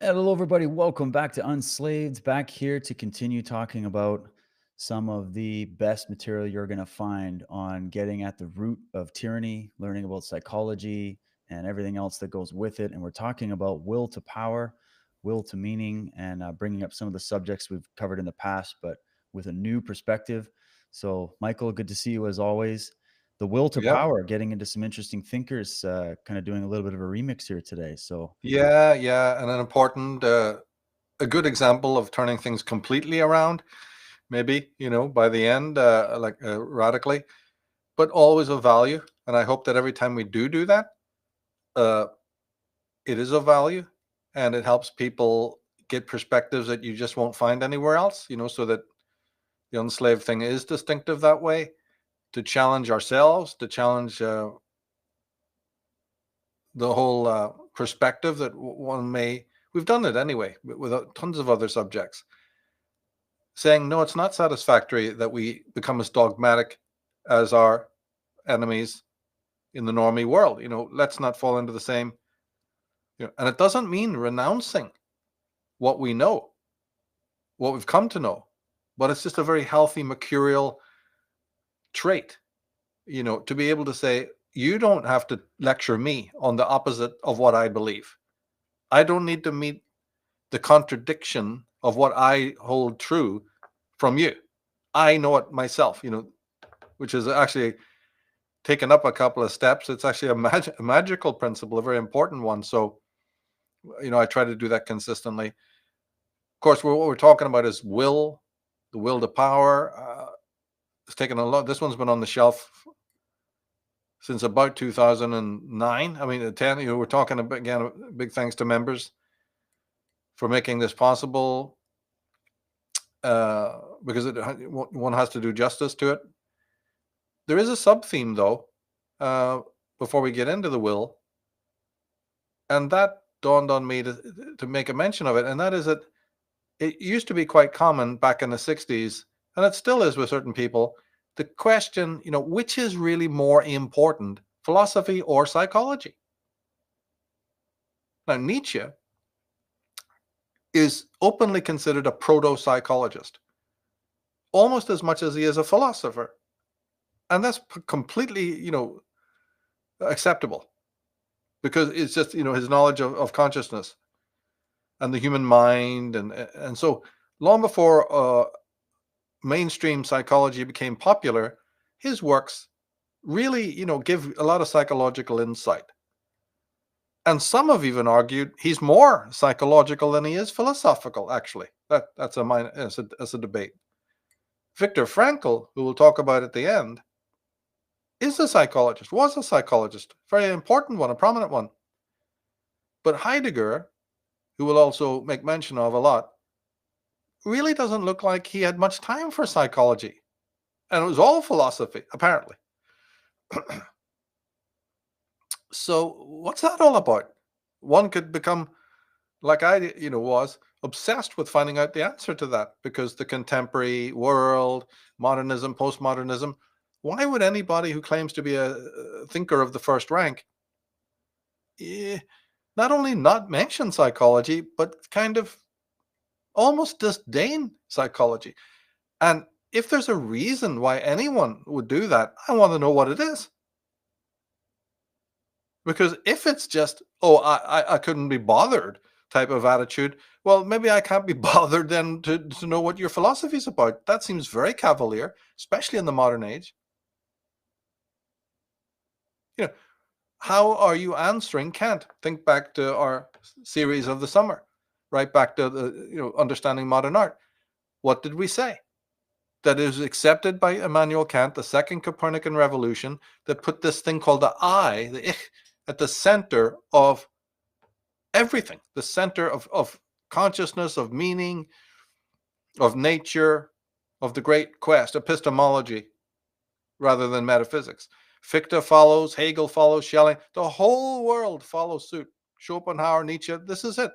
Hello, everybody. Welcome back to Unslaved. Back here to continue talking about some of the best material you're going to find on getting at the root of tyranny, learning about psychology and everything else that goes with it. And we're talking about will to power, will to meaning, and bringing up some of the subjects we've covered in the past, but with a new perspective. So, Michael, good to see you as always. The will to Yeah, power, getting into some interesting thinkers, kind of doing a little bit of a remix here today. So, yeah, and an important, a good example of turning things completely around, maybe, by the end, radically, but always of value. And I hope that every time we do that, uh, it is of value and it helps people get perspectives that you just won't find anywhere else, so that the enslaved thing is distinctive that way, to challenge ourselves, to challenge the whole perspective that one may. We've done it anyway with tons of other subjects, saying no, it's not satisfactory that we become as dogmatic as our enemies in the normie world. Let's not fall into the same. And it doesn't mean renouncing what we know, what we've come to know, but it's just a very healthy mercurial trait. To be able to say, you don't have to lecture me on the opposite of what I believe. I don't need to meet the contradiction of what I hold true from you. I know it myself, which is actually taken up a couple of steps. It's actually a magical principle, a very important one. So, I try to do that consistently. Of course, what we're talking about is will, the will to power. It's taken a lot. This one's been on the shelf since about 2009. I mean, 10. We're talking about, again, big thanks to members for making this possible. Because one has to do justice to it. There is a sub theme, though, uh, before we get into the will, and that dawned on me to make a mention of it, and that is that it used to be quite common back in the 60s, and it still is with certain people, the question, which is really more important, philosophy or psychology? Now, Nietzsche is openly considered a proto-psychologist, almost as much as he is a philosopher. And that's completely, acceptable, because it's just, his knowledge of consciousness and the human mind. And so long before mainstream psychology became popular, his works really, give a lot of psychological insight. And some have even argued he's more psychological than he is philosophical, actually. That's a debate. Viktor Frankl, who we'll talk about at the end, is a psychologist, was a psychologist, very important one, a prominent one. But Heidegger, who we'll also make mention of a lot, really doesn't look like he had much time for psychology. And it was all philosophy, apparently. So what's that all about? One could become, like I, was, obsessed with finding out the answer to that, because the contemporary world, modernism, postmodernism, why would anybody who claims to be a thinker of the first rank eh, not only not mention psychology, but kind of almost disdain psychology? And if there's a reason why anyone would do that, I want to know what it is. Because if it's just, oh, I couldn't be bothered type of attitude, well, maybe I can't be bothered then to know what your philosophy is about. That seems very cavalier, especially in the modern age. You know, how are you answering Kant? Think back to our series of the summer, right back to the, understanding modern art. What did we say? That is accepted by Immanuel Kant, the second Copernican revolution, that put this thing called the I, the ich, at the center of everything, the center of consciousness, of meaning, of nature, of the great quest, epistemology, rather than metaphysics. Fichte follows, Hegel follows, Schelling, the whole world follows suit. Schopenhauer, Nietzsche, this is it.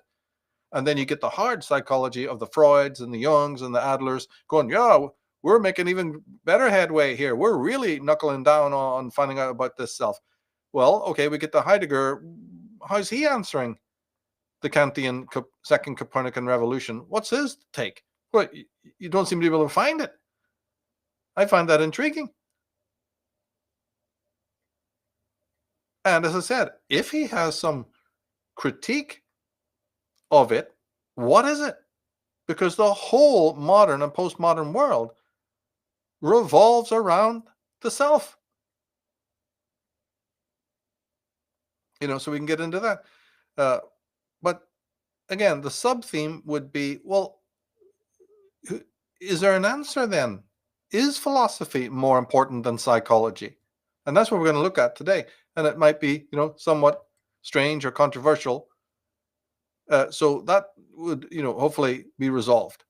And then you get the hard psychology of the Freuds and the Jungs and the Adlers going, yeah, we're making even better headway here. We're really knuckling down on finding out about this self. Well, okay, we get the Heidegger. How's he answering the Kantian second Copernican revolution. What's his take? Well, you don't seem to be able to find it. I find that intriguing. And as I said, if he has some critique of it, what is it? Because the whole modern and postmodern world revolves around the self. So we can get into that. But again, the sub-theme would be, well, is there an answer then? Is philosophy more important than psychology? And that's what we're going to look at today. And it might be, somewhat strange or controversial. So that would, hopefully be resolved.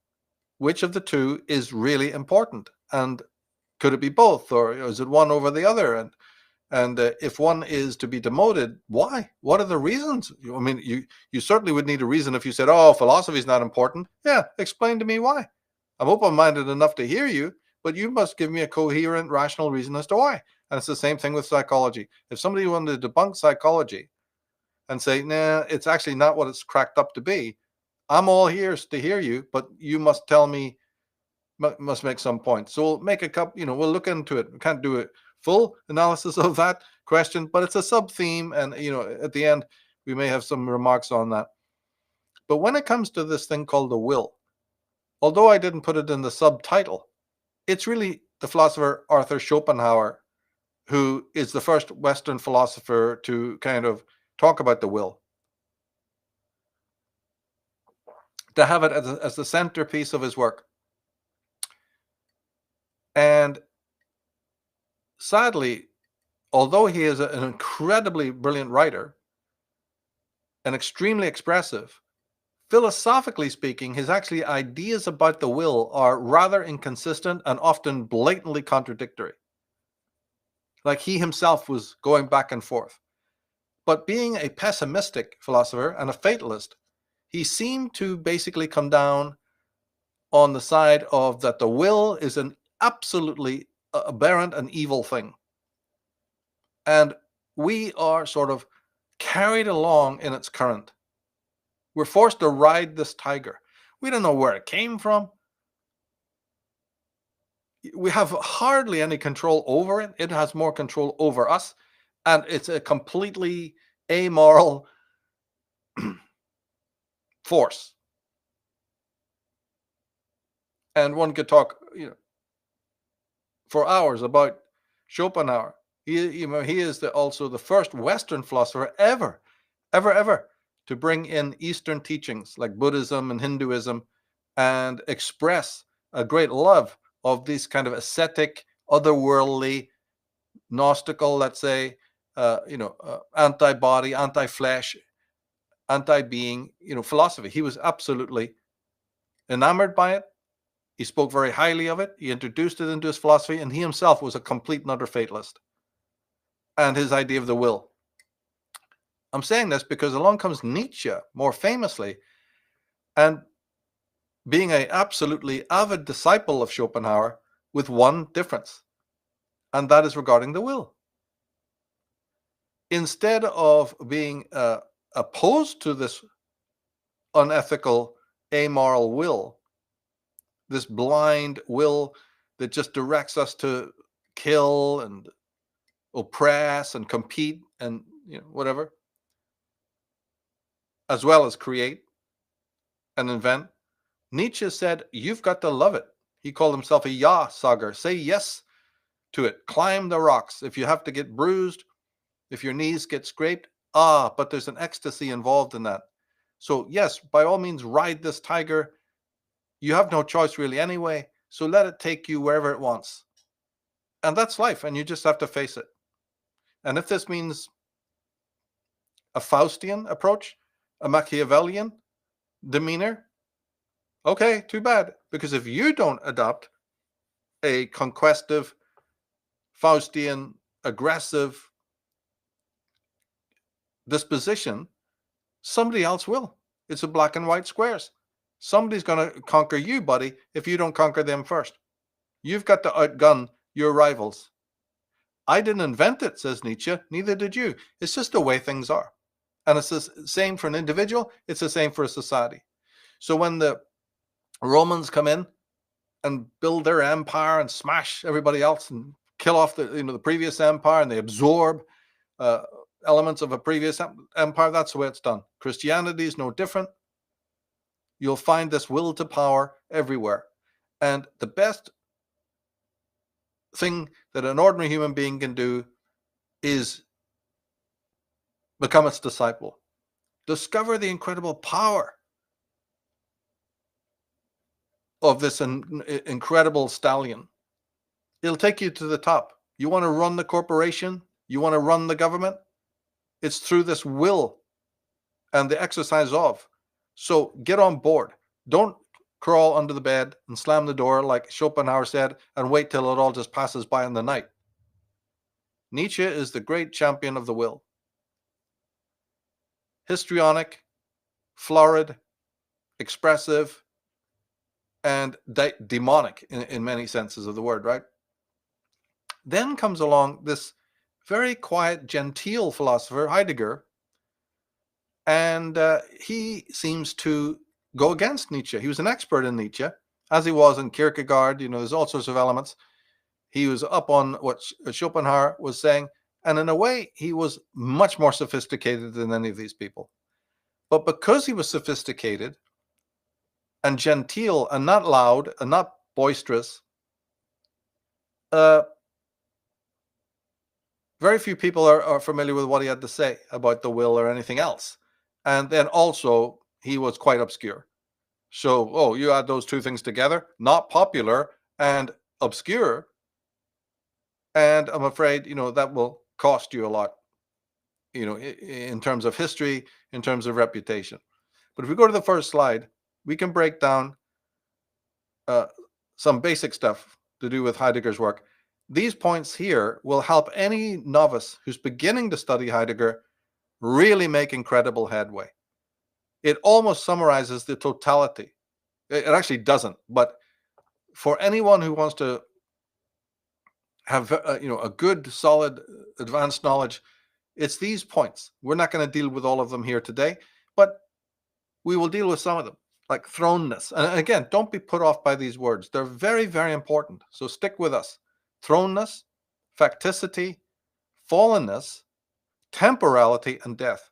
Which of the two is really important? And could it be both? Or is it one over the other? And if one is to be demoted, why? What are the reasons? I mean, you certainly would need a reason if you said, oh, philosophy is not important. Yeah, explain to me why. I'm open-minded enough to hear you, but you must give me a coherent, rational reason as to why. And it's the same thing with psychology. If somebody wanted to debunk psychology and say, nah, it's actually not what it's cracked up to be, I'm all ears to hear you, but you must tell me, must make some point. So we'll make a couple, we'll look into it. We can't do a full analysis of that question, but it's a sub-theme. And, at the end, we may have some remarks on that. But when it comes to this thing called the will, although I didn't put it in the subtitle, it's really the philosopher Arthur Schopenhauer who is the first Western philosopher to kind of talk about the will, to have it as the centerpiece of his work. And sadly, although he is an incredibly brilliant writer and extremely expressive, philosophically speaking, his actually ideas about the will are rather inconsistent and often blatantly contradictory. Like he himself was going back and forth. But being a pessimistic philosopher and a fatalist, he seemed to basically come down on the side of that the will is an absolutely aberrant and evil thing. And we are sort of carried along in its current. We're forced to ride this tiger. We don't know where it came from. We have hardly any control over it. It has more control over us. And it's a completely amoral force. And one could talk, for hours about Schopenhauer. He is also the first Western philosopher ever to bring in Eastern teachings like Buddhism and Hinduism and express a great love of these kind of ascetic, otherworldly, Gnostical, let's say, anti-body, anti-flesh, anti-being, philosophy. He was absolutely enamored by it. He spoke very highly of it. He introduced it into his philosophy, and he himself was a complete and utter fatalist. And his idea of the will. I'm saying this because along comes Nietzsche, more famously, and being an absolutely avid disciple of Schopenhauer with one difference, and that is regarding the will. Instead of being opposed to this unethical, amoral will, this blind will that just directs us to kill and oppress and compete and whatever, as well as create and invent, Nietzsche said, you've got to love it. He called himself a ja-sager. Say yes to it. Climb the rocks. If you have to get bruised, if your knees get scraped, but there's an ecstasy involved in that. So yes, by all means, ride this tiger. You have no choice really anyway, so let it take you wherever it wants. And that's life, and you just have to face it. And if this means a Faustian approach, a Machiavellian demeanor, okay, too bad. Because if you don't adopt a conquestive, Faustian, aggressive disposition, somebody else will. It's a black and white squares. Somebody's going to conquer you, buddy, if you don't conquer them first. You've got to outgun your rivals. I didn't invent it, says Nietzsche. Neither did you. It's just the way things are. And it's the same for an individual. It's the same for a society. So when the Romans come in and build their empire and smash everybody else and kill off the previous empire, and they absorb elements of a previous empire, that's the way it's done. Christianity is no different. You'll find this will to power everywhere. And the best thing that an ordinary human being can do is become its disciple. Discover the incredible power of this incredible stallion. It'll take you to the top. You want to run the corporation? You want to run the government? It's through this will and the exercise of. So get on board. Don't crawl under the bed and slam the door like Schopenhauer said and wait till it all just passes by in the night. Nietzsche is the great champion of the will. Histrionic, florid, expressive, and demonic in many senses of the word, right? Then comes along this very quiet, genteel philosopher, Heidegger, and he seems to go against Nietzsche. He was an expert in Nietzsche, as he was in Kierkegaard. There's all sorts of elements. He was up on what Schopenhauer was saying, and in a way, he was much more sophisticated than any of these people. But because he was sophisticated and genteel and not loud and not boisterous, very few people are familiar with what he had to say about the will or anything else. And then also, he was quite obscure. So, you add those two things together, not popular and obscure. And I'm afraid, that will cost you a lot, in terms of history, in terms of reputation. But if we go to the first slide, we can break down some basic stuff to do with Heidegger's work. These points here will help any novice who's beginning to study Heidegger really make incredible headway. It almost summarizes the totality. It actually doesn't, but for anyone who wants to have a good, solid, advanced knowledge, it's these points. We're not going to deal with all of them here today, but we will deal with some of them, like thrownness. And again, don't be put off by these words. They're very, very important. So stick with us. Thrownness, facticity, fallenness, temporality, and death.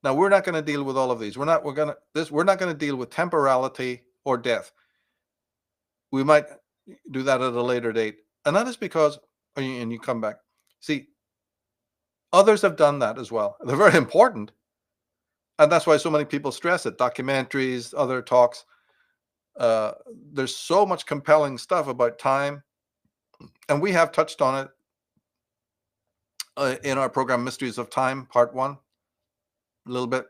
Now, we're not going to deal with all of these. We're not going to deal with temporality or death. We might do that at a later date. And that is because, and you come back. See, others have done that as well. They're very important. And that's why so many people stress it. Documentaries, other talks. There's so much compelling stuff about time. And we have touched on it in our program, Mysteries of Time, Part 1, a little bit.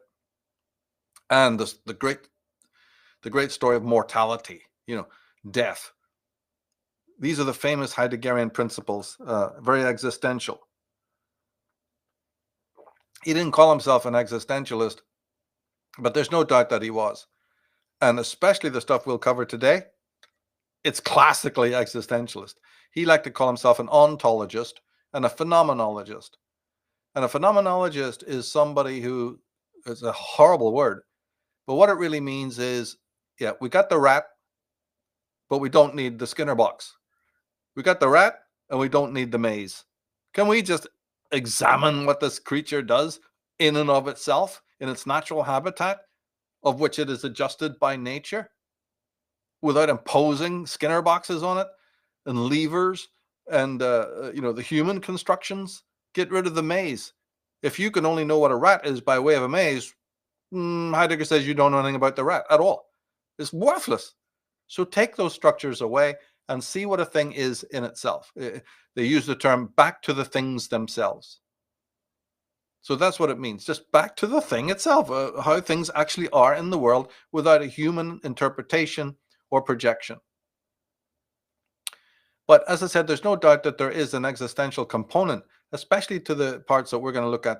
And the great story of mortality, death. These are the famous Heideggerian principles, very existential. He didn't call himself an existentialist, but there's no doubt that he was. And especially the stuff we'll cover today, it's classically existentialist. He liked to call himself an ontologist and a phenomenologist. And a phenomenologist is somebody who, it's a horrible word, but what it really means is, we got the rat, but we don't need the Skinner box. We got the rat, and we don't need the maze. Can we just examine what this creature does in and of itself, in its natural habitat, of which it is adjusted by nature, without imposing Skinner boxes on it and levers and the human constructions? Get rid of the maze. If you can only know what a rat is by way of a maze, Heidegger says you don't know anything about the rat at all. It's worthless. So take those structures away and see what a thing is in itself. They use the term back to the things themselves. So that's what it means. Just back to the thing itself, how things actually are in the world without a human interpretation or projection. But as I said, there's no doubt that there is an existential component, especially to the parts that we're going to look at